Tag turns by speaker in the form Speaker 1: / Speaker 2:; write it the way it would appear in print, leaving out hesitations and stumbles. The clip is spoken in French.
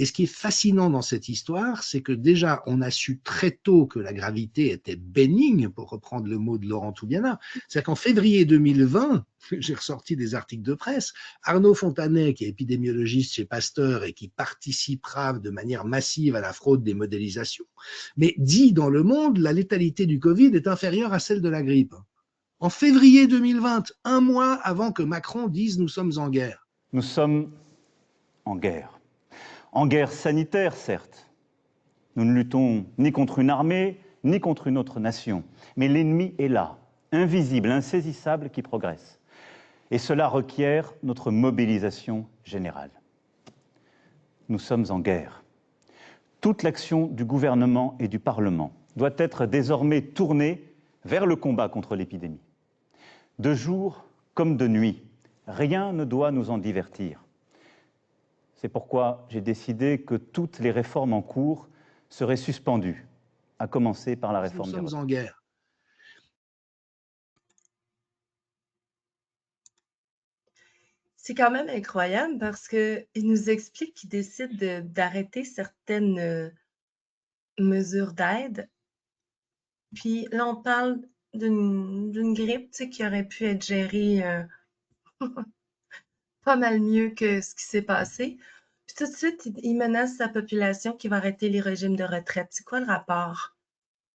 Speaker 1: Et ce qui est fascinant dans cette histoire, c'est que déjà, on a su très tôt que la gravité était bénigne, pour reprendre le mot de Laurent Toubiana. C'est-à-dire qu'en février 2020, j'ai ressorti des articles de presse, Arnaud Fontanet, qui est épidémiologiste chez Pasteur et qui participera de manière massive à la fraude des modélisations, mais dit dans Le Monde, la létalité du Covid est inférieure à celle de la grippe. En février 2020, un mois avant que Macron dise « nous sommes en guerre ».
Speaker 2: Nous sommes en guerre. En guerre sanitaire, certes. Nous ne luttons ni contre une armée, ni contre une autre nation. Mais l'ennemi est là, invisible, insaisissable, qui progresse. Et cela requiert notre mobilisation générale. Nous sommes en guerre. Toute l'action du gouvernement et du Parlement doit être désormais tournée vers le combat contre l'épidémie. De jour comme de nuit, rien ne doit nous en divertir. C'est pourquoi j'ai décidé que toutes les réformes en cours seraient suspendues, à commencer par la réforme des retraites.
Speaker 1: Nous sommes en guerre.
Speaker 3: C'est quand même incroyable parce qu'il nous explique qu'il décide d'arrêter certaines mesures d'aide. Puis là, on parle d'une grippe qui aurait pu être gérée pas mal mieux que ce qui s'est passé. Puis tout de suite, il menace sa population qui va arrêter les régimes de retraite. C'est quoi le rapport?